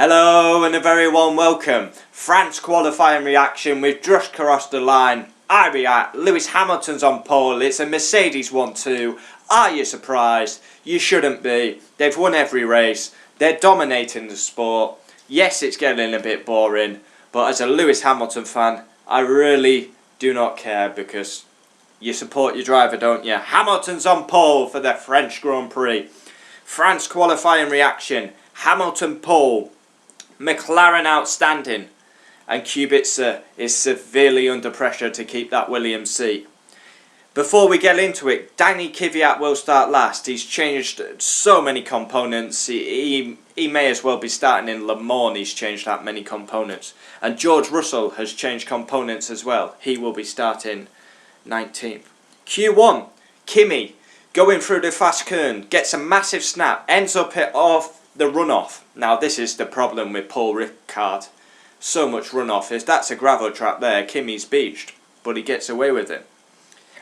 Hello and a very warm welcome. France qualifying reaction. We've just crossed the line. I react. Lewis Hamilton's on pole. It's a Mercedes 1-2. Are you surprised? You shouldn't be. They've won every race. They're dominating the sport. Yes, it's getting a bit boring, but as a Lewis Hamilton fan, I really do not care because you support your driver, don't you? Hamilton's on pole for the French Grand Prix. France qualifying reaction. Hamilton pole. Mclaren outstanding, and Kubica is severely under pressure to keep that Williams seat. Before we get into it, Danny Kvyat will start last. He's changed so many components. He may as well be starting in Le Mans. He's changed that many components. And George Russell has changed components as well. He will be starting 19th. Q1, Kimi going through the fast turn, gets a massive snap, ends up off the runoff. Now this is the problem with Paul Ricard. So much runoff. That's a gravel trap there. Kimi's beached, but he gets away with it.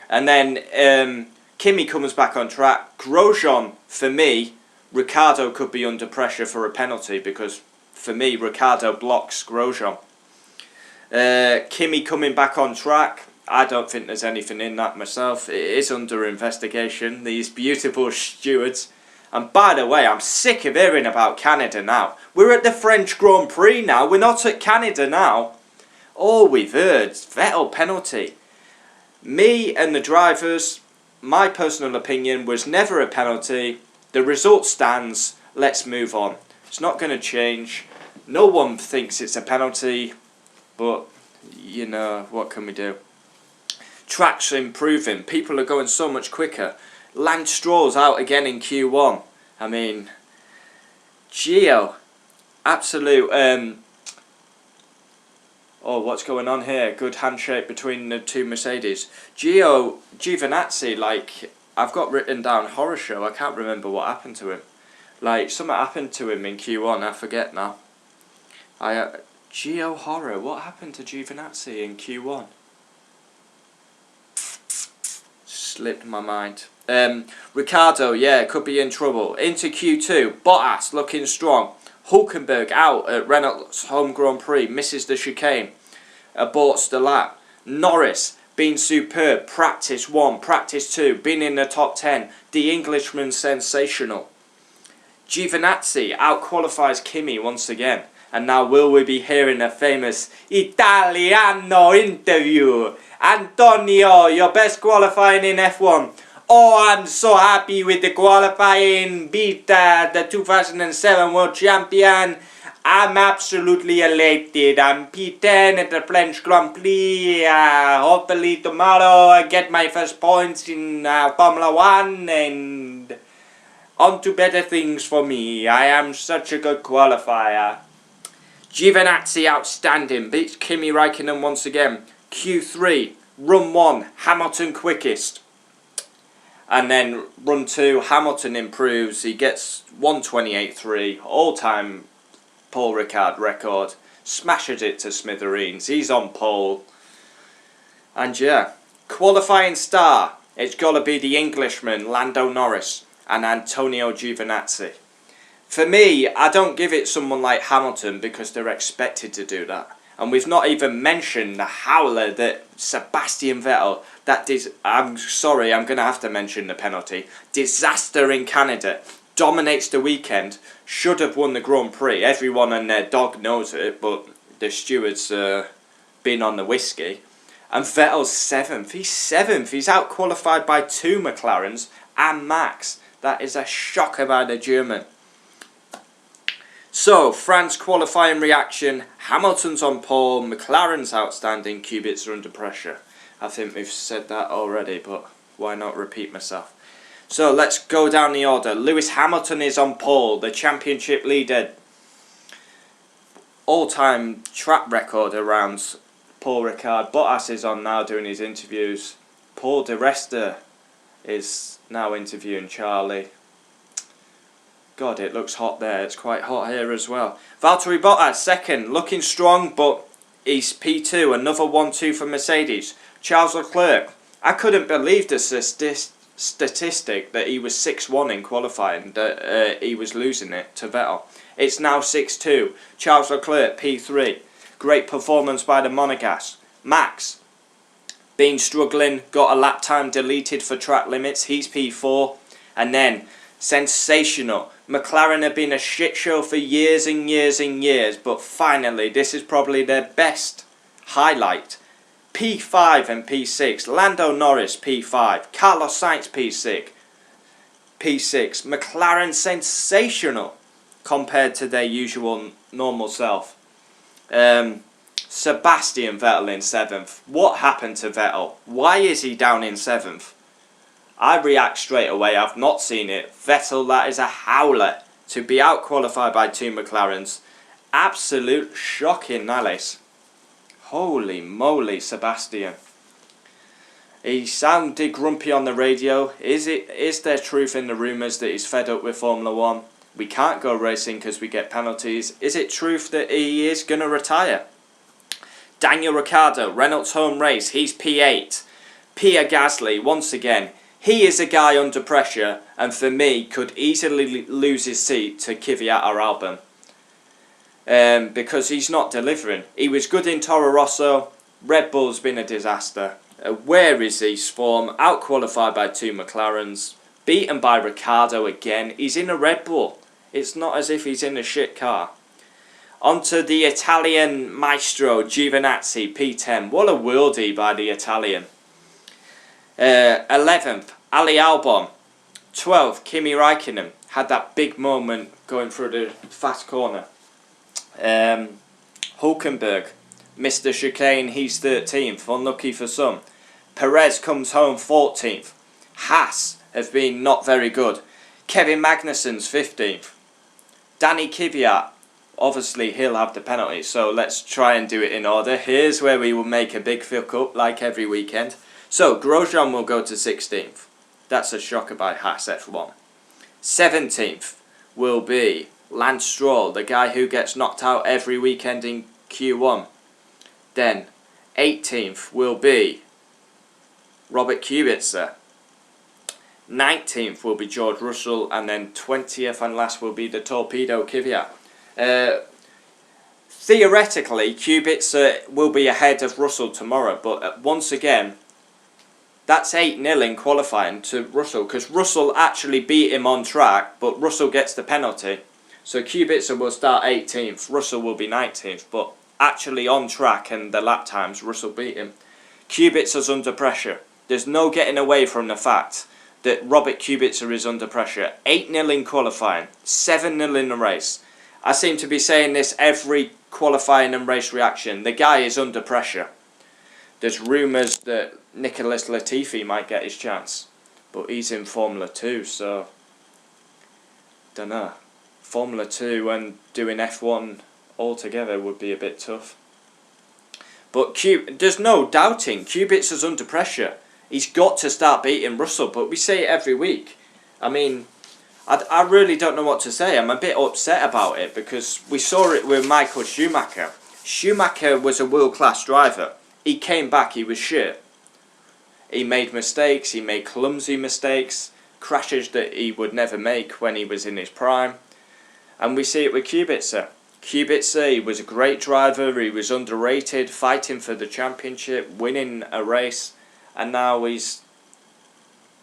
And then Kimi comes back on track. Grosjean, for me, Ricciardo could be under pressure for a penalty because for me Ricciardo blocks Grosjean. Kimi coming back on track. I don't think there's anything in that myself. It is under investigation. These beautiful stewards. And by the way, I'm sick of hearing about Canada now. We're at the French Grand Prix now. We're not at Canada now. All we've heard, Vettel penalty. Me and the drivers, my personal opinion was never a penalty. The result stands. Let's move on. It's not going to change. No one thinks it's a penalty. But, you know, what can we do? Tracks are improving. People are going so much quicker. Lance Stroll's out again in Q1. I mean, Gio, absolute. Oh, what's going on here? Good handshake between the two Mercedes. Giovinazzi, like, I've got written down horror show. I can't remember what happened to him. Like, something happened to him in Q1. I forget now. Gio horror. What happened to Giovinazzi in Q1? Slipped my mind. Ricciardo, yeah, could be in trouble. Into Q2, Bottas looking strong. Hulkenberg out at Renault's home Grand Prix, misses the chicane, aborts the lap. Norris been superb, practice 1, practice 2, been in the top 10. The Englishman sensational. Giovinazzi out-qualifies Kimi once again. And now will we be hearing a famous Italiano interview? Antonio, your best qualifying in F1. Oh, I'm so happy with the qualifying. Beat the 2007 World Champion. I'm absolutely elated. I'm P10 at the French Grand Prix. Hopefully tomorrow I get my first points in Formula 1 and on to better things for me. I am such a good qualifier. Giovinazzi outstanding. Beats Kimi Räikkönen once again. Q3, run 1, Hamilton quickest. And then run 2, Hamilton improves. He gets 1:28.3, all-time Paul Ricard record. Smashes it to smithereens. He's on pole. And yeah, qualifying star. It's got to be the Englishman, Lando Norris, and Antonio Giovinazzi. For me, I don't give it someone like Hamilton because they're expected to do that. And we've not even mentioned the howler that Sebastian Vettel, I'm sorry, I'm going to have to mention the penalty. Disaster in Canada, dominates the weekend, should have won the Grand Prix. Everyone and their dog knows it, but the stewards been on the whiskey. And Vettel's 7th, he's 7th, he's out-qualified by 2 McLarens and Max. That is a shocker by the German. So, France qualifying reaction, Hamilton's on pole, McLaren's outstanding, Kubica under pressure. I think we've said that already, but why not repeat myself? So, let's go down the order. Lewis Hamilton is on pole, the championship leader. All-time track record around Paul Ricard. Bottas is on now doing his interviews. Paul di Resta is now interviewing Charlie. God, it looks hot there. It's quite hot here as well. Valtteri Bottas, 2nd. Looking strong, but he's P2. Another 1-2 for Mercedes. Charles Leclerc. I couldn't believe the statistic that he was 6-1 in qualifying, that he was losing it to Vettel. It's now 6-2. Charles Leclerc, P3. Great performance by the Monegasque. Max, been struggling, got a lap time deleted for track limits. He's P4. And then, sensational. McLaren have been a shit show for years and years and years, but finally, this is probably their best highlight. P5 and P6. Lando Norris, P5. Carlos Sainz, P6. McLaren, sensational compared to their usual normal self. Sebastian Vettel in 7th. What happened to Vettel? Why is he down in 7th? I react straight away. I've not seen it. Vettel, that is a howler. To be out qualified by 2 McLarens. Absolute shocking, Alice. Holy moly, Sebastian. He sounded grumpy on the radio. Is there truth in the rumours that he's fed up with Formula 1? We can't go racing because we get penalties. Is it truth that he is going to retire? Daniel Ricciardo, Reynolds home race. He's P8. Pierre Gasly, once again. He is a guy under pressure, and for me, could easily lose his seat to Kvyat or Albon. Because he's not delivering. He was good in Toro Rosso. Red Bull's been a disaster. Where is his form? Out-qualified by 2 McLarens. Beaten by Ricciardo again. He's in a Red Bull. It's not as if he's in a shit car. Onto the Italian maestro, Giovinazzi, P10. What a worldie by the Italian. 11th, Ali Albon. 12th, Kimi Räikkönen. Had that big moment going through the fast corner. Hulkenberg missed the chicane, he's 13th, unlucky for some. Perez comes home 14th. Haas have been not very good. Kevin Magnussen's 15th. Danny Kvyat, obviously he'll have the penalty, so let's try and do it in order. Here's where we will make a big fuck up like every weekend. So Grosjean will go to 16th. That's a shocker by Haas F1. 17th will be Lance Stroll, the guy who gets knocked out every weekend in Q1. Then 18th will be Robert Kubica. 19th will be George Russell, and then 20th and last will be the torpedo Kvyat. Theoretically, Kubica will be ahead of Russell tomorrow, but once again, that's 8-0 in qualifying to Russell, because Russell actually beat him on track, but Russell gets the penalty. So Kubica will start 18th, Russell will be 19th, but actually on track and the lap times, Russell beat him. Kubica's under pressure. There's no getting away from the fact that Robert Kubica is under pressure. 8-0 in qualifying, 7-0 in the race. I seem to be saying this every qualifying and race reaction. The guy is under pressure. There's rumours that Nicholas Latifi might get his chance, but he's in Formula 2, so dunno. Formula 2 and doing F1 altogether would be a bit tough. But there's no doubting Kubica's under pressure. He's got to start beating Russell, but we say it every week. I mean, I really don't know what to say. I'm a bit upset about it because we saw it with Michael Schumacher. Schumacher was a world-class driver. He came back, he was shit. He made mistakes, he made clumsy mistakes, crashes that he would never make when he was in his prime. And we see it with Kubica. Kubica, he was a great driver, he was underrated, fighting for the championship, winning a race, and now he's,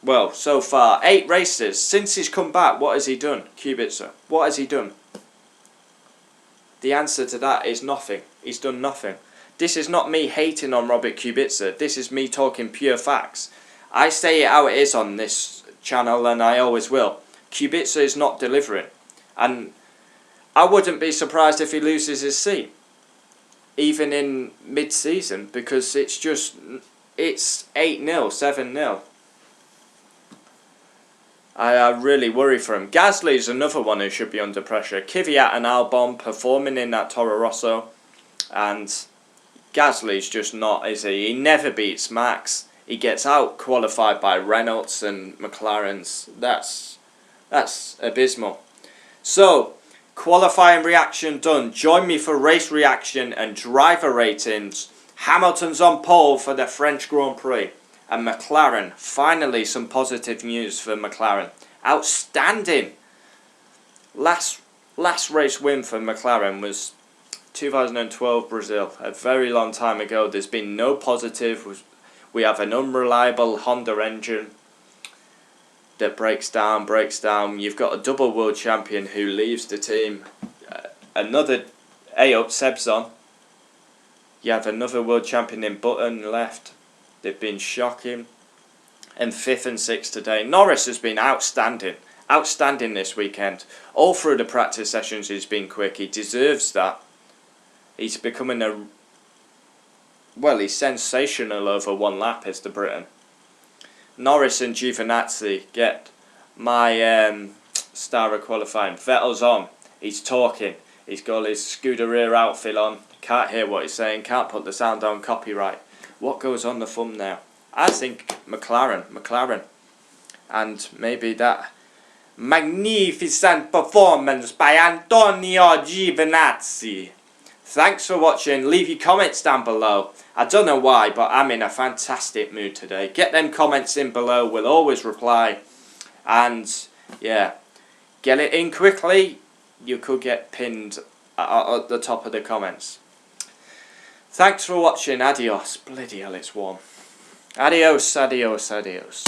well, so far, 8 races. Since he's come back, what has he done, Kubica? What has he done? The answer to that is nothing. He's done nothing. This is not me hating on Robert Kubica. This is me talking pure facts. I say it how it is on this channel, and I always will. Kubica is not delivering. And I wouldn't be surprised if he loses his seat, even in mid-season, because it's 8-0, 7-0. I really worry for him. Gasly's another one who should be under pressure. Kvyat and Albon performing in that Toro Rosso, and Gasly's just not, is he? He never beats Max. He gets out qualified by Reynolds and McLarens. That's abysmal. So, qualifying reaction done. Join me for race reaction and driver ratings. Hamilton's on pole for the French Grand Prix. And McLaren, finally some positive news for McLaren. Outstanding! Last race win for McLaren was 2012 Brazil, a very long time ago. There's been no positive. We have an unreliable Honda engine that breaks down. You've got a double world champion who leaves the team. Another up, Seb's on. You have another world champion in Button left. They've been shocking. And 5th and 6th today. Norris has been outstanding. Outstanding this weekend. All through the practice sessions he's been quick. He deserves that. He's becoming he's sensational over one lap as the Briton. Norris and Giovinazzi get my star of qualifying. Vettel's on. He's talking. He's got his Scuderia outfit on. Can't hear what he's saying. Can't put the sound on. Copyright. What goes on the thumbnail? I think McLaren. And maybe that magnificent performance by Antonio Giovinazzi. Thanks for watching. Leave your comments down below. I don't know why, but I'm in a fantastic mood today. Get them comments in below. We'll always reply. And, yeah, get it in quickly. You could get pinned at the top of the comments. Thanks for watching. Adios. Bloody hell, it's warm. Adios, adios, adios.